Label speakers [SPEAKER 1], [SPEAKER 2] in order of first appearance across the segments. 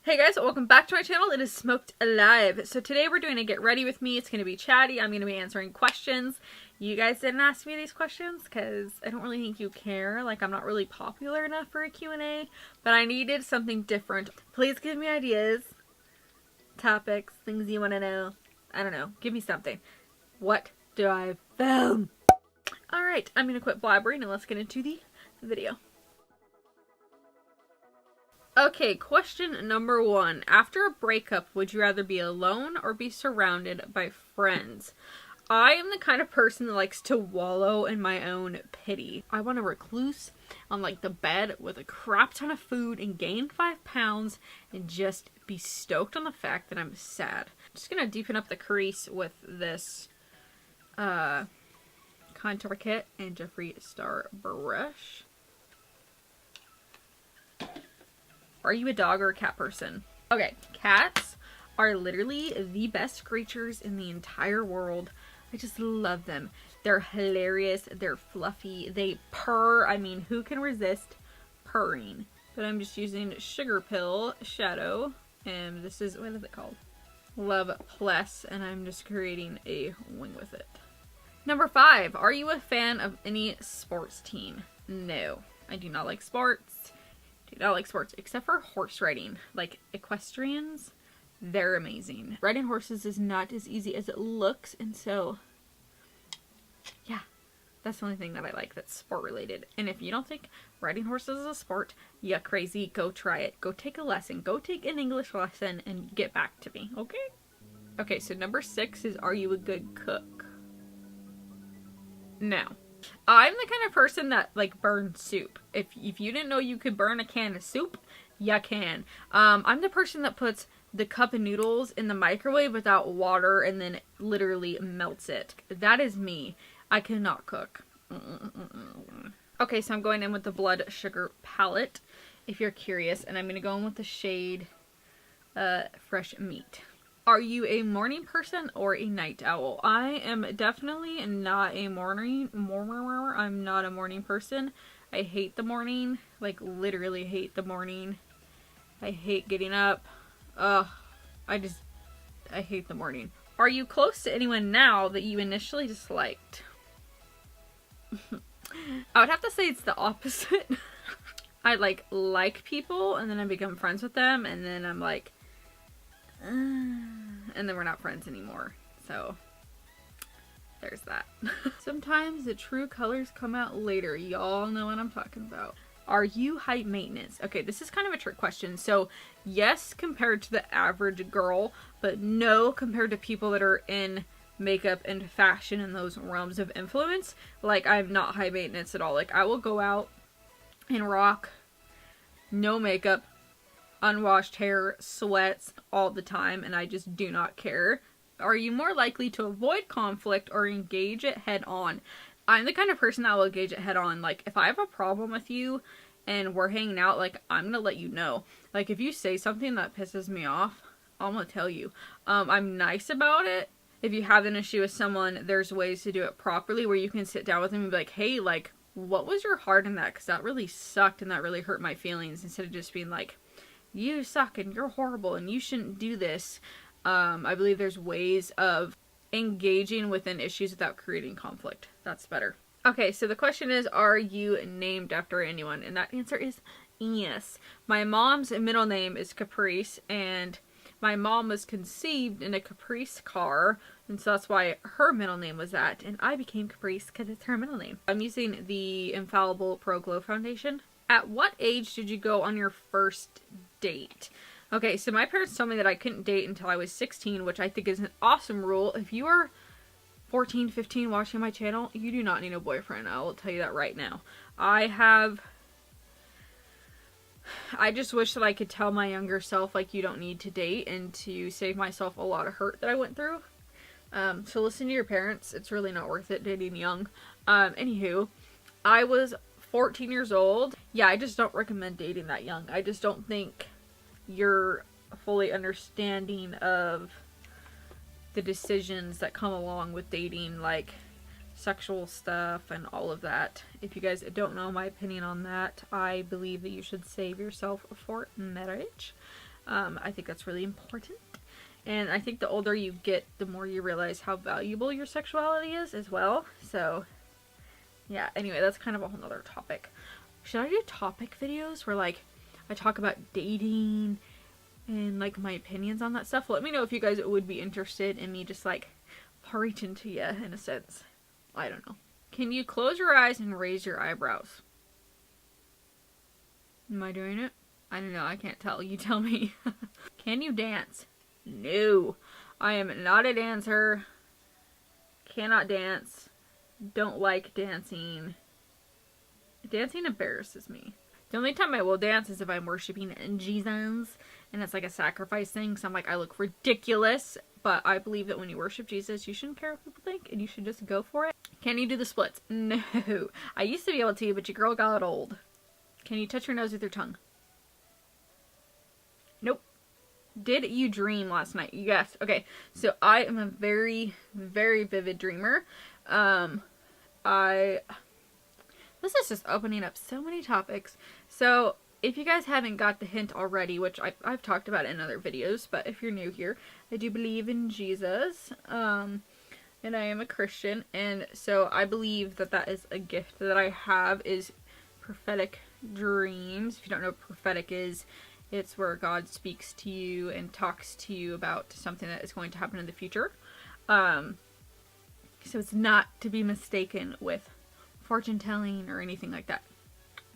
[SPEAKER 1] Hey guys, welcome back to my channel. It is Smoked Alive. So today we're doing a get ready with me. It's going to be chatty. I'm going to be answering questions. You guys didn't ask me these questions because I don't really think you care. Like, I'm not really popular enough for a Q&A, but I needed something different. Please give me ideas, topics, things you want to know. I don't know. Give me something. What do I film? Alright, I'm going to quit blabbering and let's get into the video. Okay, question number 1. After a breakup, would you rather be alone or be surrounded by friends? I am the kind of person that likes to wallow in my own pity. I want to recluse on like the bed with a crap ton of food and gain 5 pounds and just be stoked on the fact that I'm sad. I'm just going to deepen up the crease with this contour kit and Jeffree Star brush. Are you a dog or a cat person? Okay, cats are literally the best creatures in the entire world. I just love them. They're hilarious. They're fluffy. They purr. I mean, who can resist purring? But I'm just using Sugar Pill Shadow. And this is, what is it called? Loveplus. And I'm just creating a wing with it. Number 5. Are you a fan of any sports team? No. I do not like sports. I like sports except for horse riding. Like equestrians, they're amazing. Riding horses is not as easy as it looks, and so yeah, that's the only thing that I like that's sport related. And if you don't think riding horses is a sport, you're crazy. Go try it. Go take a lesson. Go take an English lesson and get back to me, okay? Okay, so number 6 is, are you a good cook? No. I'm the kind of person that like burns soup. If you didn't know you could burn a can of soup, you can. I'm the person that puts the cup of noodles in the microwave without water and then literally melts it. That is me. I cannot cook. Okay, so I'm going in with the Blood Sugar palette, if you're curious, and I'm going to go in with the shade Fresh Meat. Are you a morning person or a night owl? I am definitely not a morning. I'm not a morning person. I hate the morning. Like, literally hate the morning. I hate getting up. I hate the morning. Are you close to anyone now that you initially disliked? I would have to say it's the opposite. I like people and then I become friends with them and then I'm like, and then we're not friends anymore. So there's that. Sometimes the true colors come out later. Y'all know what I'm talking about. Are you high maintenance? Okay, this is kind of a trick question. So yes, compared to the average girl, but no compared to people that are in makeup and fashion and those realms of influence. Like, I'm not high maintenance at all. Like, I will go out and rock no makeup, unwashed hair, sweats all the time, and I just do not care. Are you more likely to avoid conflict or engage it head on? I'm the kind of person that will engage it head on. Like, if I have a problem with you and we're hanging out, like, I'm gonna let you know. Like, if you say something that pisses me off, I'm gonna tell you. I'm nice about it. If you have an issue with someone, there's ways to do it properly where you can sit down with them and be like, hey, like, what was your heart in that? Because that really sucked and that really hurt my feelings, instead of just being like, you suck and you're horrible and you shouldn't do this. I believe there's ways of engaging within issues without creating conflict. That's better. Okay, so the question is, are you named after anyone? And that answer is yes. My mom's middle name is Caprice, and my mom was conceived in a Caprice car, and so that's why her middle name was that, and I became Caprice because it's her middle name. I'm using the Infallible Pro Glo Foundation. At what age did you go on your first date? Okay, so my parents told me that I couldn't date until I was 16, which I think is an awesome rule. If you are 14, 15 watching my channel, you do not need a boyfriend. I will tell you that right now. I just wish that I could tell my younger self, like, you don't need to date, and to save myself a lot of hurt that I went through. So listen to your parents. It's really not worth it dating young. Anywho, I was 14 years old. Yeah, I just don't recommend dating that young. I just don't think you're fully understanding of the decisions that come along with dating, like sexual stuff and all of that. If you guys don't know my opinion on that, I believe that you should save yourself for marriage. I think that's really important. And I think the older you get, the more you realize how valuable your sexuality is as well. So, yeah, anyway, that's kind of a whole nother topic. Should I do topic videos where, like, I talk about dating and, like, my opinions on that stuff? Let me know if you guys would be interested in me just, like, preaching to you, in a sense. I don't know. Can you close your eyes and raise your eyebrows? Am I doing it? I don't know. I can't tell. You tell me. Can you dance? No. I am not a dancer. Cannot dance. Don't like dancing. Dancing embarrasses me. The only time I will dance is if I'm worshiping Jesus and it's like a sacrifice thing. So I'm like, I look ridiculous. But I believe that when you worship Jesus, you shouldn't care what people think and you should just go for it. Can you do the splits? No. I used to be able to, but your girl got old. Can you touch your nose with your tongue? Nope. Did you dream last night? Yes. Okay. So I am a very, very vivid dreamer. This is just opening up so many topics. So if you guys haven't got the hint already, which I've talked about in other videos, but if you're new here, I do believe in Jesus. And I am a Christian. And so I believe that that is a gift that I have, is prophetic dreams. If you don't know what prophetic is, it's where God speaks to you and talks to you about something that is going to happen in the future. So it's not to be mistaken with fortune telling or anything like that.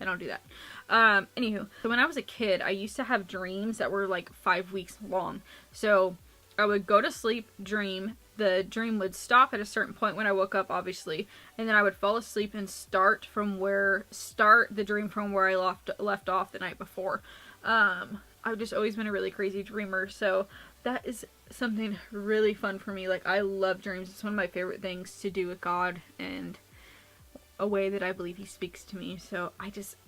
[SPEAKER 1] I don't do that. Anywho, so when I was a kid, I used to have dreams that were like 5 weeks long. So I would go to sleep, dream. The dream would stop at a certain point when I woke up, obviously, and then I would fall asleep and start the dream from where I left off the night before. I've just always been a really crazy dreamer, so that is something really fun for me. Like, I love dreams. It's one of my favorite things to do with God and a way that I believe he speaks to me. So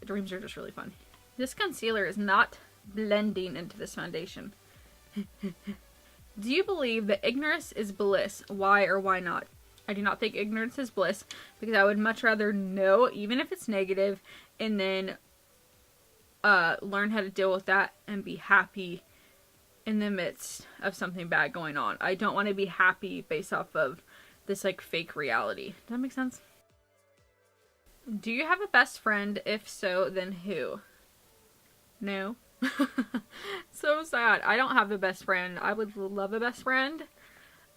[SPEAKER 1] dreams are just really fun. This concealer is not blending into this foundation. Do you believe that ignorance is bliss? Why or why not? I do not think ignorance is bliss, because I would much rather know, even if it's negative, and then learn how to deal with that and be happy in the midst of something bad going on. I don't want to be happy based off of this like fake reality. Does that make sense? Do you have a best friend? If so, then who? No. So sad. I don't have a best friend. I would love a best friend,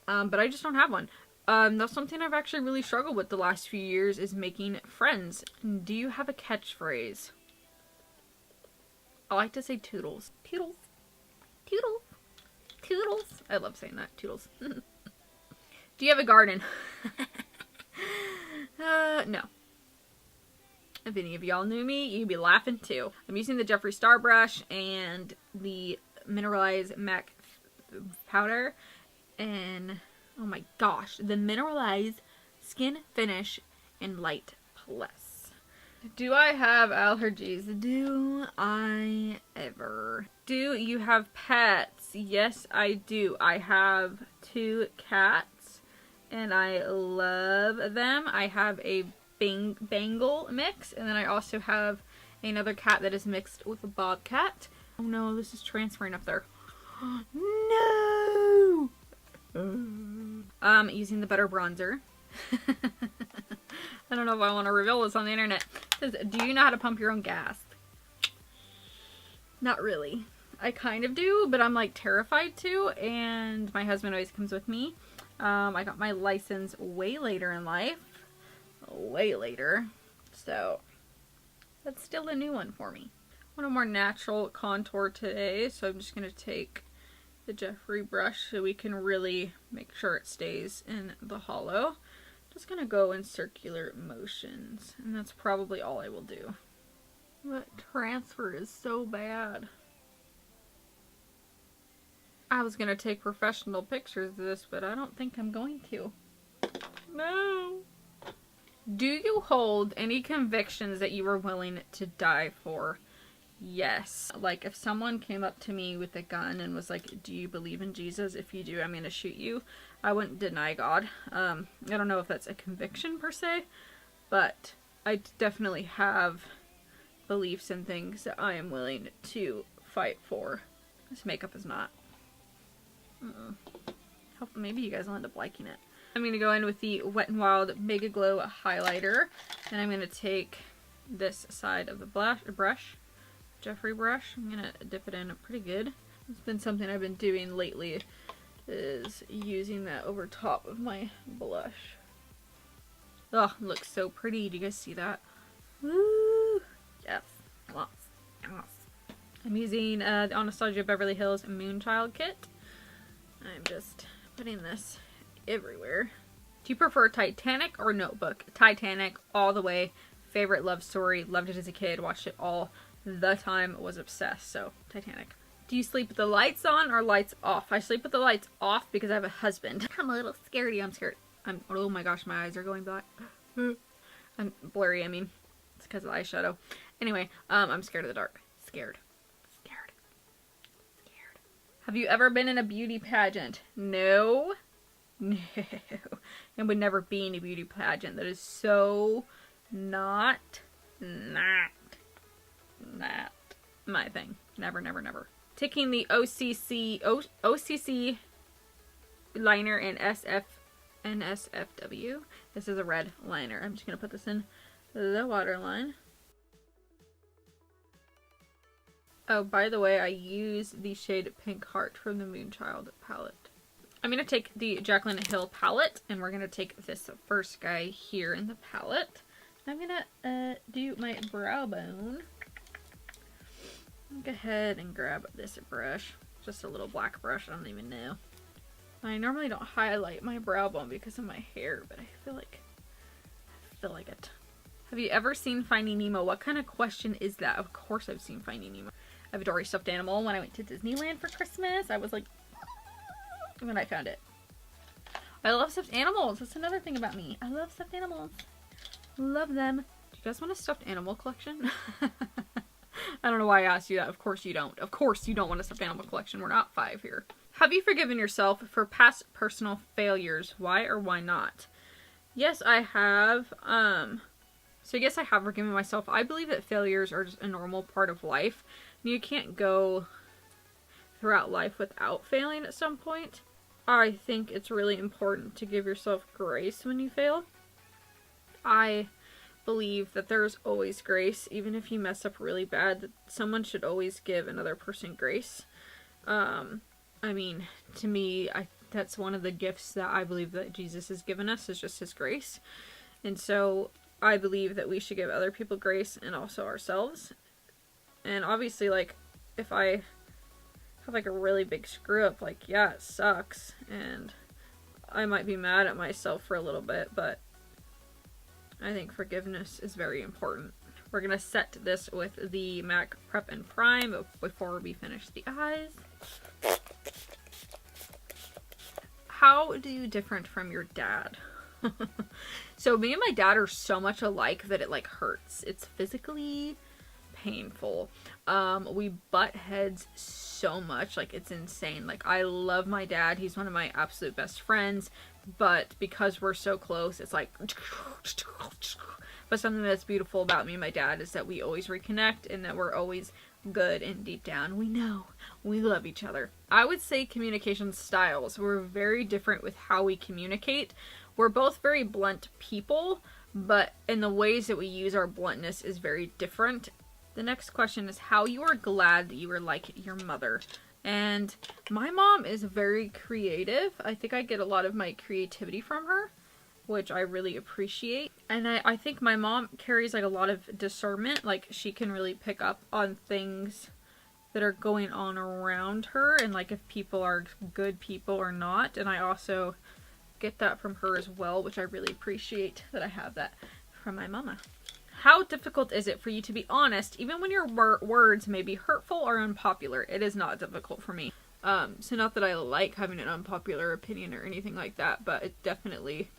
[SPEAKER 1] but I just don't have one. That's something I've actually really struggled with the last few years, is making friends. Do you have a catchphrase? I like to say toodles. Toodles. Toodles. Toodles. I love saying that. Toodles. Do you have a garden? No. If any of y'all knew me, you'd be laughing too. I'm using the Jeffree Star brush and the Mineralize MAC powder. And, oh my gosh, the Mineralize Skin Finish in Light Plus. Do I have allergies? Do I ever? Do you have pets? Yes, I do. I have 2 cats, and I love them. I have a Bengal mix, and then I also have another cat that is mixed with a bobcat. Oh no, this is transferring up there. No! Using the Buttah bronzer. I don't know if I want to reveal this on the internet. It says, do you know how to pump your own gas? Not really. I kind of do, but I'm like terrified to, and my husband always comes with me. I got my license way later in life. Way later. So, that's still a new one for me. I want a more natural contour today, so I'm just going to take the Jeffree brush so we can really make sure it stays in the hollow. Just going to go in circular motions, and that's probably all I will do. That transfer is so bad. I was going to take professional pictures of this, but I don't think I'm going to. No! Do you hold any convictions that you are willing to die for? Yes. Like, if someone came up to me with a gun and was like, do you believe in Jesus? If you do, I'm going to shoot you. I wouldn't deny God. I don't know if that's a conviction per se, but I definitely have beliefs and things that I am willing to fight for. This makeup is not. Maybe you guys will end up liking it. I'm going to go in with the WetnWild Mega Glo highlighter. And I'm going to take this side of the brush, Jeffrey brush. I'm going to dip it in pretty good. It's been something I've been doing lately, is using that over top of my blush. Oh, it looks so pretty. Do you guys see that? Woo! Yes. Lots. Yes. I'm using the Anastasia Beverly Hills Moonchild kit. I'm just putting this everywhere. Do you prefer Titanic or Notebook? Titanic all the way. Favorite love story. Loved it as a kid. Watched it all the time. Was obsessed. So, Titanic. Do you sleep with the lights on or lights off? I sleep with the lights off because I have a husband. I'm a little scaredy. I'm scared. Oh my gosh, my eyes are going black. I'm blurry, I mean. It's because of the eyeshadow. Anyway, I'm scared of the dark. Scared. Have you ever been in a beauty pageant? No. No. And would never be in a beauty pageant. That is so not my thing. Never, never, never. Taking the OCC liner in NSFW. This is a red liner. I'm just going to put this in the waterline. Oh, by the way, I use the shade Pink Heart from the Moonchild palette. I'm going to take the Jaclyn Hill palette, and we're going to take this first guy here in the palette. I'm going to do my brow bone. Go ahead and grab this brush. Just a little black brush, I don't even know. I normally don't highlight my brow bone because of my hair, but I feel like it. Have you ever seen Finding Nemo? What kind of question is that? Of course I've seen Finding Nemo. I have a Dory stuffed animal. When I went to Disneyland for Christmas, I was like, when I found it. I love stuffed animals. That's another thing about me. I love stuffed animals. Love them. Do you guys want a stuffed animal collection? I don't know why I asked you that. Of course you don't. Of course you don't want a stuffed animal collection. We're not 5 here. Have you forgiven yourself for past personal failures? Why or why not? Yes, I have. So yes, I have forgiven myself. I believe that failures are just a normal part of life. You can't go throughout life without failing at some point. I think it's really important to give yourself grace when you fail. I believe that there's always grace, even if you mess up really bad, that someone should always give another person grace. I mean, to me, that's one of the gifts that I believe that Jesus has given us, is just his grace. And so I believe that we should give other people grace and also ourselves. And obviously, like, if I have like a really big screw up, like, yeah, it sucks, and I might be mad at myself for a little bit, but I think forgiveness is very important. We're gonna set this with the MAC Prep and Prime before we finish the eyes. How do you different from your dad? So me and my dad are so much alike that it like hurts. It's physically painful. We butt heads so much, like it's insane. Like I love my dad, he's one of my absolute best friends, but because we're so close, it's like, but something that's beautiful about me and my dad is that we always reconnect and that we're always good, and deep down we know we love each other. I would say communication styles, we're very different with how we communicate. We're both very blunt people, but in the ways that we use our bluntness is very different. The next question is how you are glad that you were like your mother. And my mom is very creative. I think I get a lot of my creativity from her, which I really appreciate. And I think my mom carries like a lot of discernment. Like she can really pick up on things that are going on around her, and like if people are good people or not. And I also get that from her as well, which I really appreciate that I have that from my mama. How difficult is it for you to be honest, even when your words may be hurtful or unpopular? It is not difficult for me. So not that I like having an unpopular opinion or anything like that, but it definitely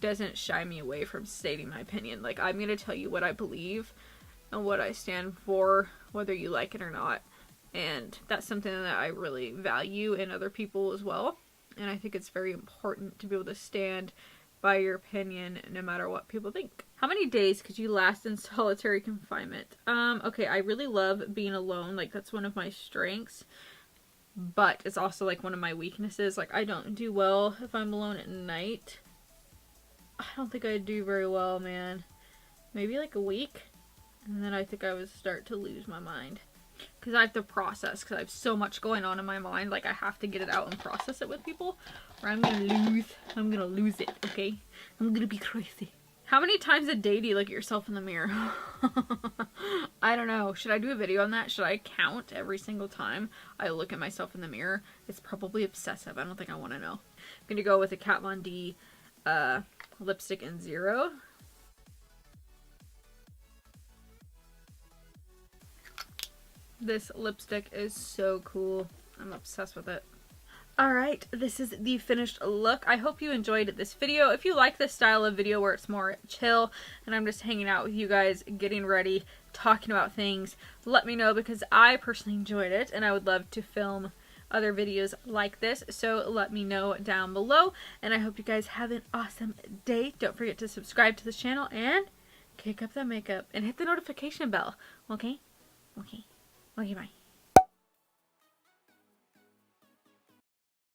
[SPEAKER 1] doesn't shy me away from stating my opinion. Like, I'm going to tell you what I believe and what I stand for, whether you like it or not. And that's something that I really value in other people as well. And I think it's very important to be able to stand by your opinion no matter what people think. How many days could you last in solitary confinement? Okay, I really love being alone. Like, that's one of my strengths. but it's also like one of my weaknesses. Like, I don't do well if I'm alone at night. I don't think I'd do very well, man. Maybe like a week, and then I think I would start to lose my mind. Because I have to process, because I have so much going on in my mind. Like, I have to get it out and process it with people, or I'm gonna lose it, okay? I'm gonna be crazy. How many times a day do you look at yourself in the mirror? I don't know. Should I do a video on that? Should I count every single time I look at myself in the mirror? It's probably obsessive. I don't think I want to know. I'm gonna go with a Katvond D lipstick in 0. This lipstick is so cool. I'm obsessed with it. Alright, this is the finished look. I hope you enjoyed this video. If you like this style of video where it's more chill and I'm just hanging out with you guys, getting ready, talking about things, let me know, because I personally enjoyed it and I would love to film other videos like this. So let me know down below, and I hope you guys have an awesome day. Don't forget to subscribe to this channel and kick up that makeup and hit the notification bell. Okay? Okay. Okay, bye.